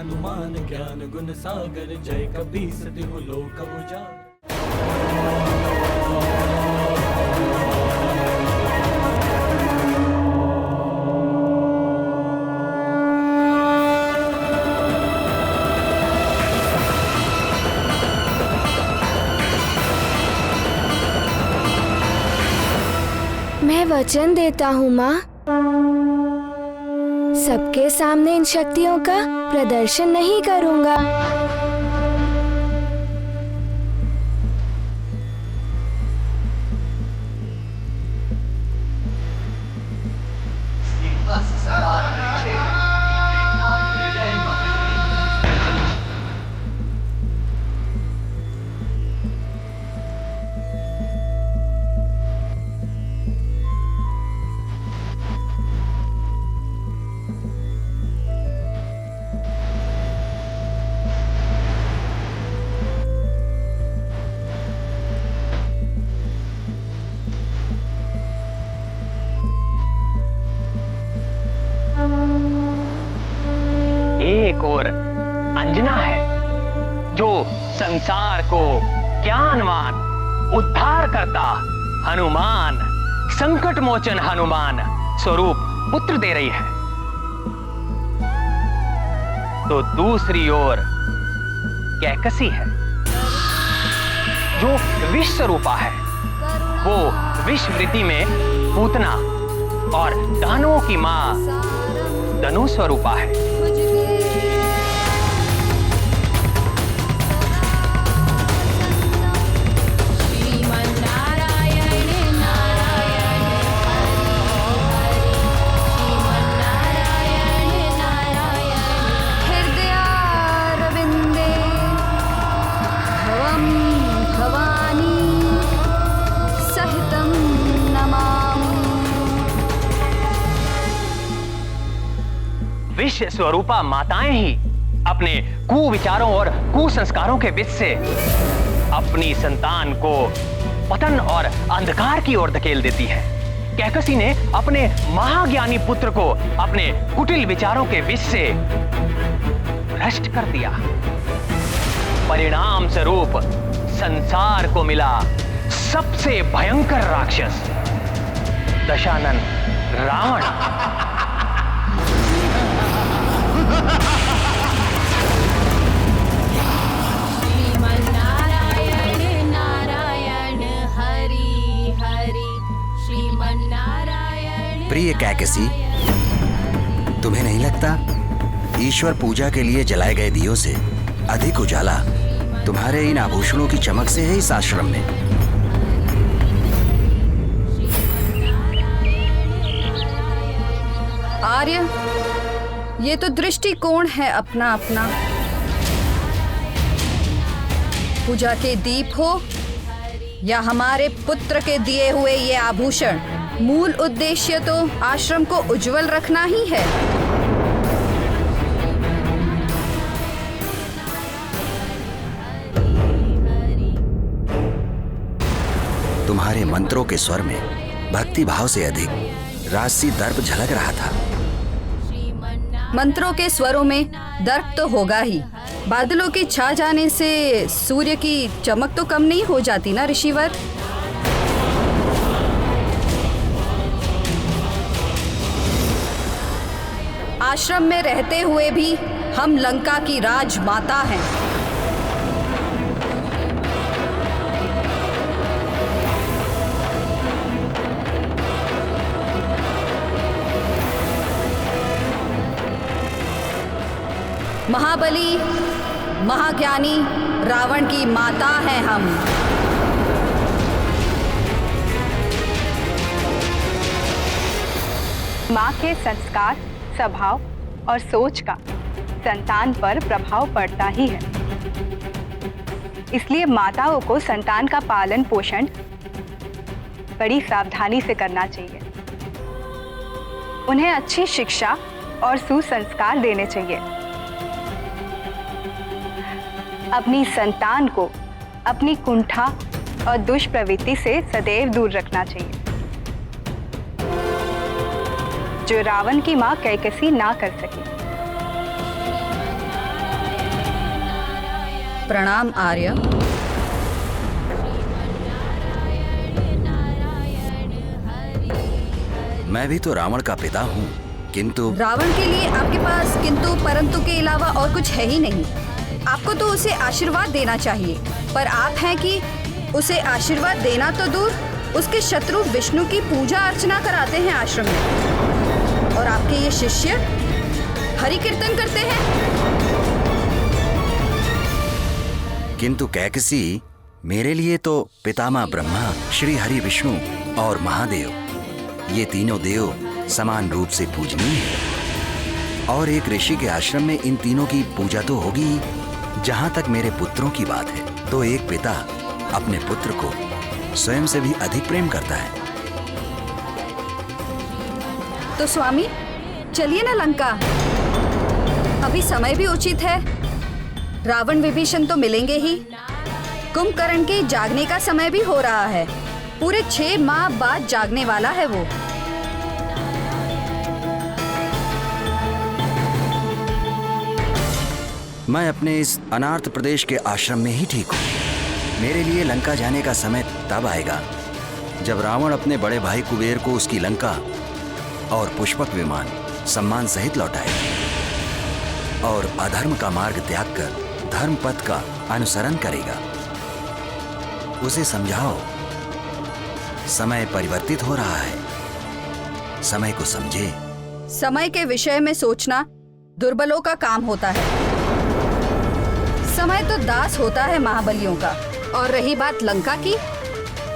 हनुमान ज्ञान गुण सागर, जय कपीस तिहु लोक उजागर। मैं वचन देता हूँ माँ, सबके सामने इन शक्तियों का प्रदर्शन नहीं करूँगा। एक और अंजना है जो संसार को ज्ञानवान उद्धार करता हनुमान, संकट मोचन हनुमान स्वरूप पुत्र दे रही है। तो दूसरी ओर कैकसी है जो विष स्वरूपा है। वो विषवृत्ति में पूतना और दानवों की मां धनु स्वरूपा है। विष स्वरूपा माताएं ही अपने कुविचारों और कुसंस्कारों के विष से अपनी संतान को पतन और अंधकार की ओर धकेल देती है। कैकसी ने अपने महाज्ञानी पुत्र को अपने कुटिल विचारों के विष से भ्रष्ट कर दिया। परिणाम स्वरूप संसार को मिला सबसे भयंकर राक्षस दशानन रावण। प्रिय कैकसी, तुम्हें नहीं लगता ईश्वर पूजा के लिए जलाए गए दियों से अधिक उजाला तुम्हारे इन आभूषणों की चमक से है इस आश्रम में? आर्य, ये तो दृष्टिकोण है अपना अपना। पूजा के दीप हो या हमारे पुत्र के दिए हुए ये आभूषण, मूल उद्देश्य तो आश्रम को उज्जवल रखना ही है। तुम्हारे मंत्रों के स्वर में भक्ति भाव से अधिक राजसी दर्प झलक रहा था। मंत्रों के स्वरों में दर्प तो होगा ही। बादलों के छा जाने से सूर्य की चमक तो कम नहीं हो जाती ना ऋषिवर। आश्रम में रहते हुए भी हम लंका की राजमाता हैं। महाबली, महाज्ञानी रावण की माता हैं हम। माँ के संस्कार, स्वभाव और सोच का संतान पर प्रभाव पड़ता ही है। इसलिए माताओं को संतान का पालन पोषण बड़ी सावधानी से करना चाहिए। उन्हें अच्छी शिक्षा और सुसंस्कार देने चाहिए। अपनी संतान को अपनी कुंठा और दुष्प्रवृत्ति से सदैव दूर रखना चाहिए, जो रावण की मां कैकसी ना कर सकी। प्रणाम आर्य। मैं भी तो रावण का पिता हूँ, किंतु रावण के लिए आपके पास किंतु परंतु के अलावा और कुछ है ही नहीं। आपको तो उसे आशीर्वाद देना चाहिए, पर आप हैं कि उसे आशीर्वाद देना तो दूर, उसके शत्रु विष्णु की पूजा अर्चना कराते हैं आश्रम में, और आपके ये शिष्य हरि कीर्तन करते हैं। किंतु कैकसी मेरे लिए तो पितामह ब्रह्मा, श्री हरि विष्णु और महादेव, ये तीनों देव समान रूप से पूजनीय हैं। और एक ऋषि के आश्रम में इन तीनों की पूजा तो होगी ही। जहाँ तक मेरे पुत्रों की बात है, तो एक पिता अपने पुत्र को स्वयं से भी अधिक प्रेम करता है। तो स्वामी चलिए ना लंका, अभी समय भी उचित है। रावण विभीषण तो मिलेंगे ही, कुंभकर्ण के जागने का समय भी हो रहा है। पूरे 6 माह बाद जागने वाला है वो। मैं अपने इस अनार्थ प्रदेश के आश्रम में ही ठीक हूँ। मेरे लिए लंका जाने का समय तब आएगा जब रावण अपने बड़े भाई कुबेर को उसकी लंका और पुष्पक विमान सम्मान सहित लौटाए, और अधर्म का मार्ग त्याग कर धर्म पथ का अनुसरण करेगा। उसे समझाओ, समय परिवर्तित हो रहा है, समय को समझे। समय के विषय में सोचना दुर्बलों का काम होता है। समय तो दास होता है महाबलियों का। और रही बात लंका की,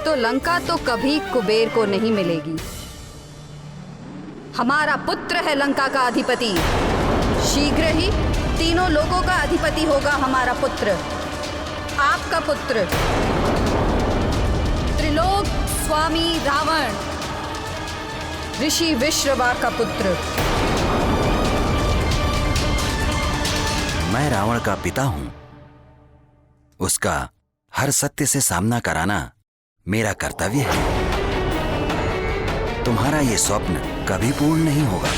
तो लंका तो कभी कुबेर को नहीं मिलेगी। हमारा पुत्र है लंका का अधिपति। शीघ्र ही तीनों लोगों का अधिपति होगा हमारा पुत्र, आपका पुत्र, त्रिलोक स्वामी रावण, ऋषि विश्रवा का पुत्र। मैं रावण का पिता हूं। उसका हर सत्य से सामना कराना मेरा कर्तव्य है। तुम्हारा ये स्वप्न कभी पूर्ण नहीं होगा,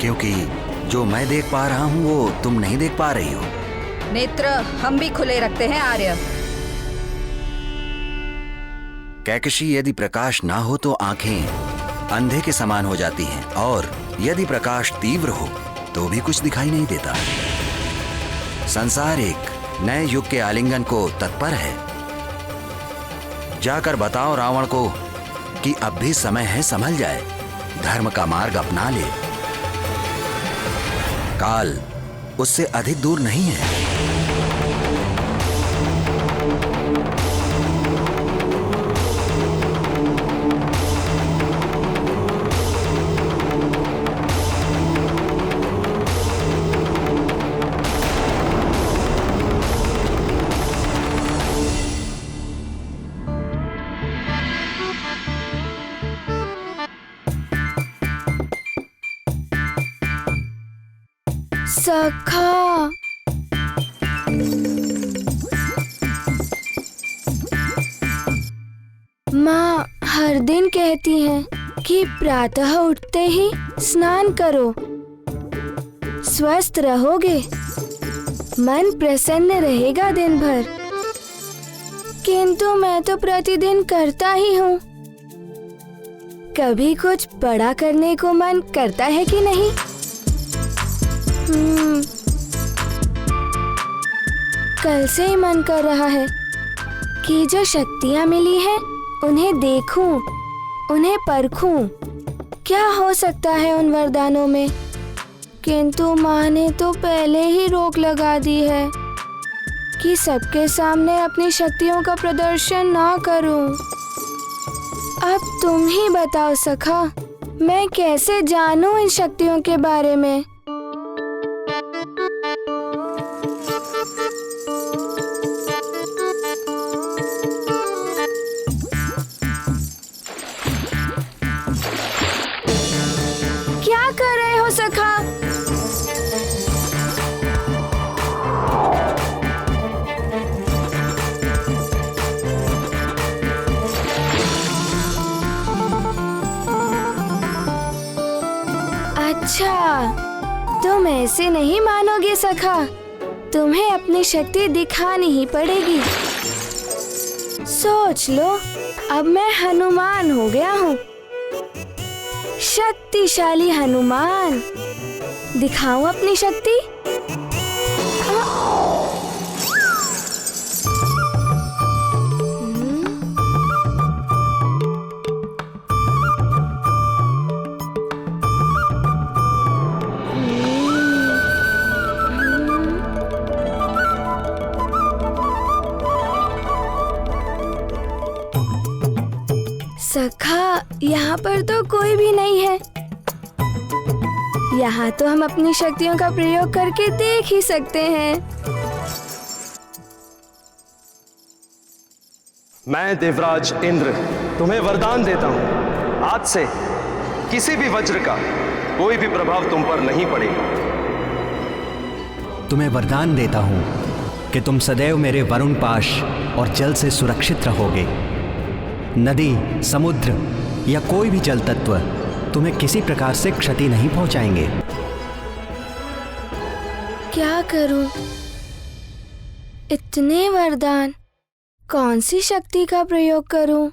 क्योंकि जो मैं देख पा रहा हूं वो तुम नहीं देख पा रही हो। नेत्र हम भी खुले रखते हैं आर्य। कैकशी, यदि प्रकाश ना हो तो आंखें अंधे के समान हो जाती हैं, और यदि प्रकाश तीव्र हो तो भी कुछ दिखाई नहीं देता। संसार एक नए युग के आलिंगन को तत्पर है। जाकर बताओ रावण को कि अब भी समय है, संभल जाए, धर्म का मार्ग अपना ले। काल उससे अधिक दूर नहीं है। सखा, माँ हर दिन कहती हैं कि प्रातः उठते ही स्नान करो, स्वस्थ रहोगे, मन प्रसन्न रहेगा दिन भर। किंतु मैं तो प्रतिदिन करता ही हूँ। कभी कुछ बड़ा करने को मन करता है कि नहीं? कल से ही मन कर रहा है कि जो शक्तियाँ मिली हैं उन्हें देखूं, उन्हें परखूं, क्या हो सकता है उन वरदानों में। किंतु माँ ने तो पहले ही रोक लगा दी है कि सबके सामने अपनी शक्तियों का प्रदर्शन ना करूं। अब तुम ही बताओ सखा, मैं कैसे जानूं इन शक्तियों के बारे में? क्या कर रहे हो सखा? अच्छा, तुम ऐसे नहीं मानोगे सखा। तुम्हें अपनी शक्ति दिखानी ही पड़ेगी। सोच लो, अब मैं हनुमान हो गया हूँ, शक्तिशाली हनुमान। दिखाऊं अपनी शक्ति? सखा, यहाँ पर तो कोई भी नहीं है। यहाँ तो हम अपनी शक्तियों का प्रयोग करके देख ही सकते हैं। मैं देवराज इंद्र तुम्हें वरदान देता हूँ, आज से किसी भी वज्र का कोई भी प्रभाव तुम पर नहीं पड़ेगा। तुम्हें वरदान देता हूँ कि तुम सदैव मेरे वरुण पाश और जल से सुरक्षित रहोगे। नदी, समुद्र या कोई भी जल तत्व तुम्हें किसी प्रकार से क्षति नहीं पहुंचाएंगे। क्या करूं? इतने वरदान, कौन सी शक्ति का प्रयोग करूं?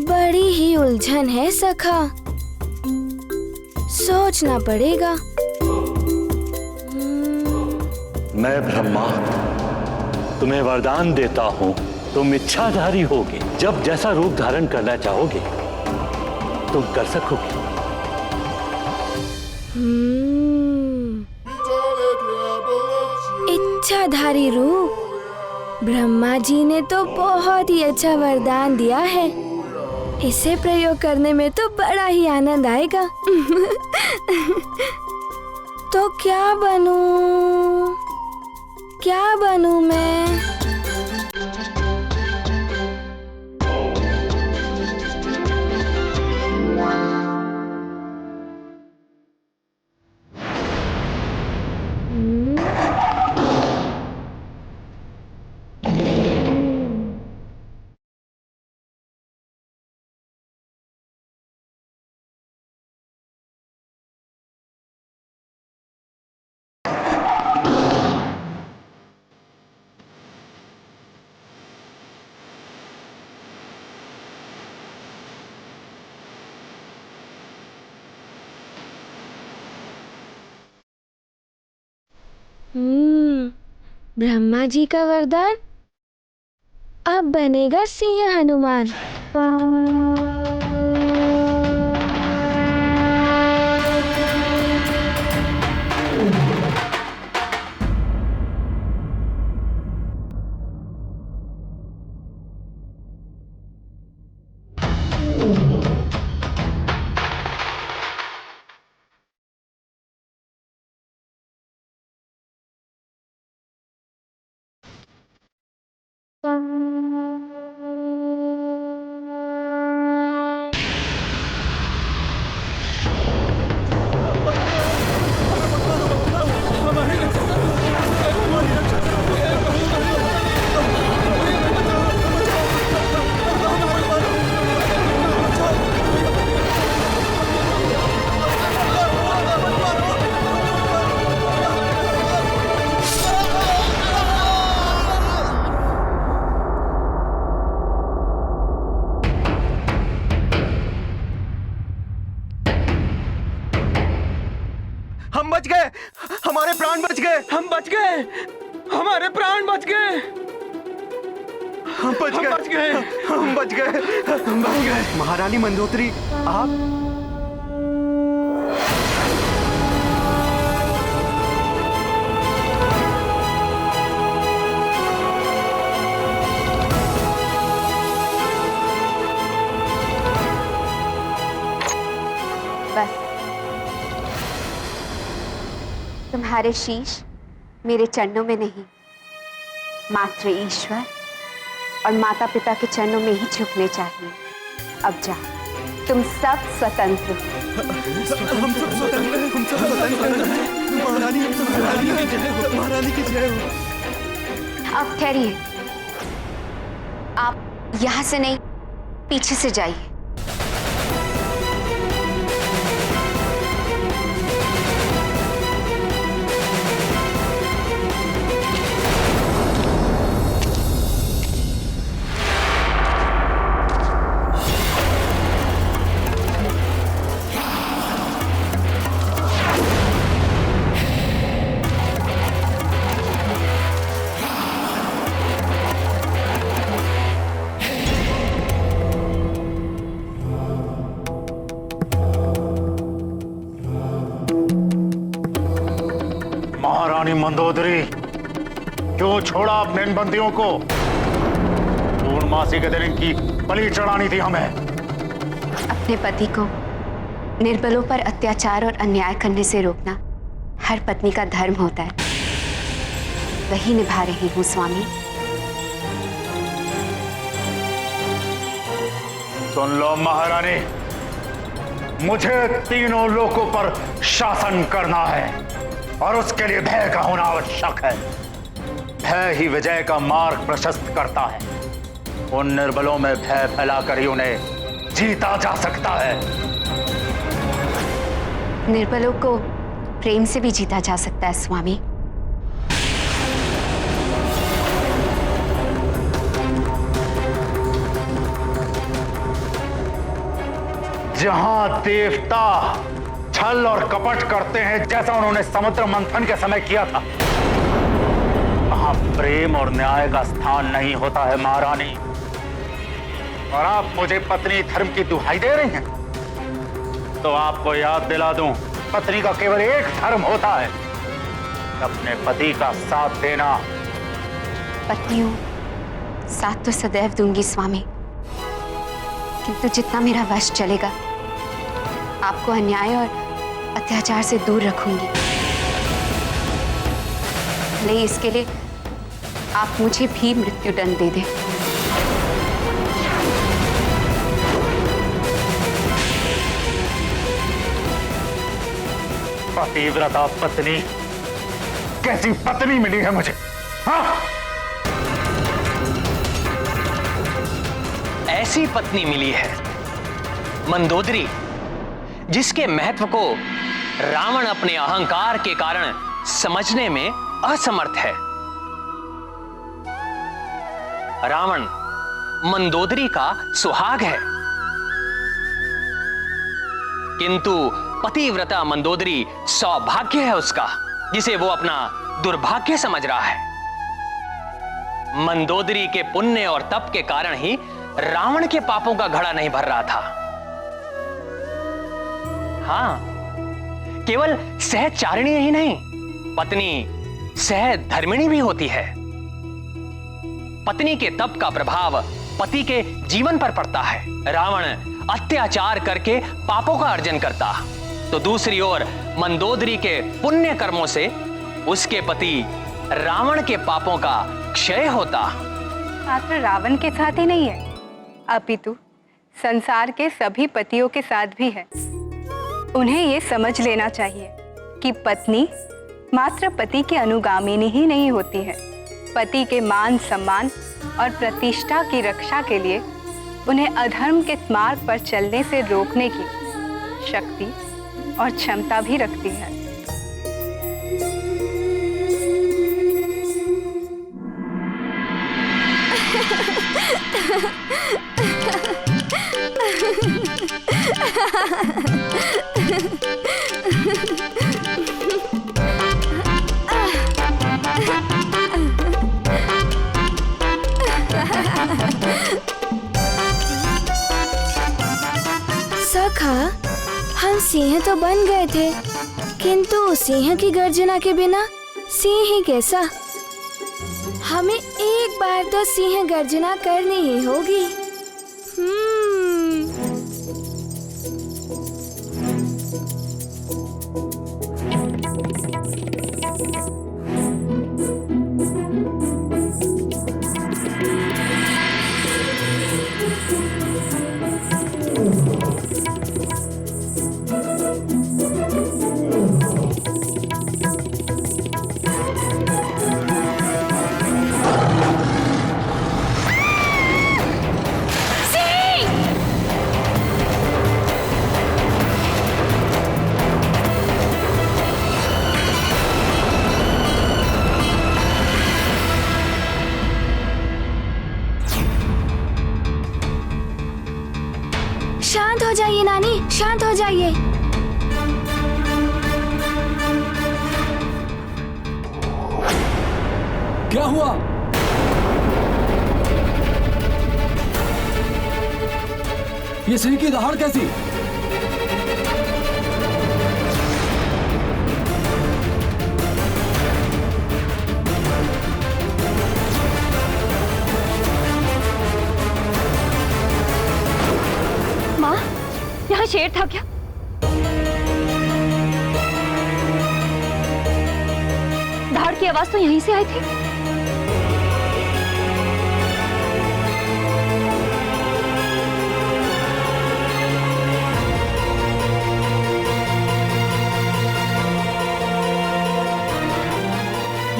बड़ी ही उलझन है सखा, सोचना पड़ेगा। मैं ब्रह्मा तुम्हें वरदान देता हूं, तुम इच्छाधारी होगे। जब जैसा रूप धारण करना चाहोगे तुम कर सकोगे। इच्छाधारी रूप? ब्रह्मा जी ने तो बहुत ही अच्छा वरदान दिया है, इसे प्रयोग करने में तो बड़ा ही आनंद आएगा। तो क्या बनूं? क्या बनूं मैं? ब्रह्मा जी का वरदान, अब बनेगा सिंह हनुमान। हम बच गए, हमारे प्राण बच गए, हम बच गए, हमारे प्राण बच गए, हम बच गए, हम बच गए, हम बच गए। महारानी मंदोदरी, आप? बस तुम्हारे शीश मेरे चरणों में नहीं, मात्र ईश्वर और माता पिता के चरणों में ही झुकने चाहिए। अब जाओ, तुम सब स्वतंत्र हो। हम सब स्वतंत्र हैं, हम सब स्वतंत्र हैं। महारानी, महारानी की जय हो। अब ठहरिए, आप यहाँ से नहीं, पीछे से जाइए। महारानी मंदोदरी, क्यों छोड़ा अपने इन बंदियों को? पूर्णमासी के दिन इनकी बलि चढ़ानी थी हमें। अपने पति को निर्बलों पर अत्याचार और अन्याय करने से रोकना हर पत्नी का धर्म होता है। वही निभा रही हूँ स्वामी। सुन लो महारानी, मुझे तीनों लोकों पर शासन करना है और उसके लिए भय का होना आवश्यक है। भय ही विजय का मार्ग प्रशस्त करता है। उन निर्बलों में भय फैलाकर ही उन्हें जीता जा सकता है। निर्बलों को प्रेम से भी जीता जा सकता है स्वामी। जहां देवता छल और कपट करते हैं, जैसा उन्होंने समुद्र मंथन के समय किया था, वहां प्रेम और न्याय का स्थान नहीं होता है महारानी। और आप मुझे पत्नी धर्म की दुहाई दे रही हैं, तो आपको याद दिला दूं, पत्नी का केवल एक धर्म होता है, अपने पति का साथ देना। पत्नियों, साथ तो सदैव दूंगी स्वामी, किंतु जितना मेरा वश चलेगा आपको अन्याय और अत्याचार से दूर रखूंगी। भले इसके लिए आप मुझे भी मृत्युदंड दे दें। पतिव्रता पत्नी, कैसी पत्नी मिली है मुझे? हाँ? ऐसी पत्नी मिली है मंदोदरी, जिसके महत्व को रावण अपने अहंकार के कारण समझने में असमर्थ है। रावण मंदोदरी का सुहाग है, किंतु पतिव्रता मंदोदरी सौभाग्य है उसका, जिसे वो अपना दुर्भाग्य समझ रहा है। मंदोदरी के पुण्य और तप के कारण ही रावण के पापों का घड़ा नहीं भर रहा था। हां, केवल सहचारिणी ही नहीं, पत्नी सहधर्मिणी भी होती है। पत्नी के तप का प्रभाव पति के जीवन पर पड़ता है। रावण अत्याचार करके पापों का अर्जन करता, तो दूसरी ओर मंदोदरी के पुण्य कर्मों से उसके पति रावण के पापों का क्षय होता। मात्र रावण के साथ ही नहीं है, अपितु संसार के सभी पतियों के साथ भी है। उन्हें ये समझ लेना चाहिए कि पत्नी मात्र पति की अनुगामिनी ही नहीं होती है। पति के मान सम्मान और प्रतिष्ठा की रक्षा के लिए उन्हें अधर्म के मार्ग पर चलने से रोकने की शक्ति और क्षमता भी रखती है। सखा, हम सिंह तो बन गए थे, किंतु सिंह की गर्जना के बिना सिंह ही कैसा? हमें एक बार तो सिंह गर्जना करनी ही होगी। शांत हो जाइए नानी, शांत हो जाइए। क्या हुआ? ये सिंह की दहाड़ कैसी? आवाज तो यहीं से आई थी।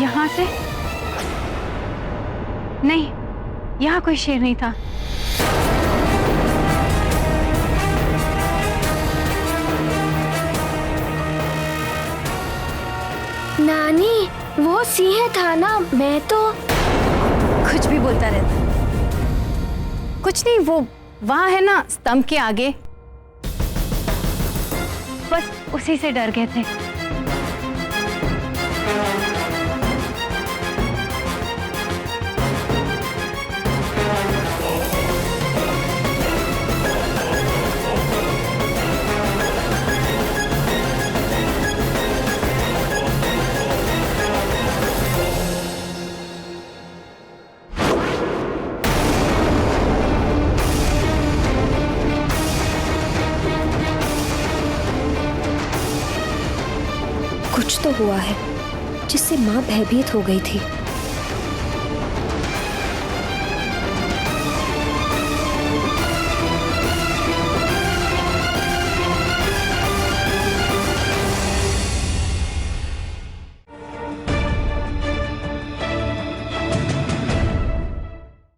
यहाँ से नहीं, यहाँ कोई शेर नहीं था। नानी, वो सिंह था ना, मैं तो कुछ भी बोलता रहता। कुछ नहीं, वो वहां है ना स्तंभ के आगे, बस उसी से डर गए थे। कुछ तो हुआ है जिससे माँ भयभीत हो गई थी।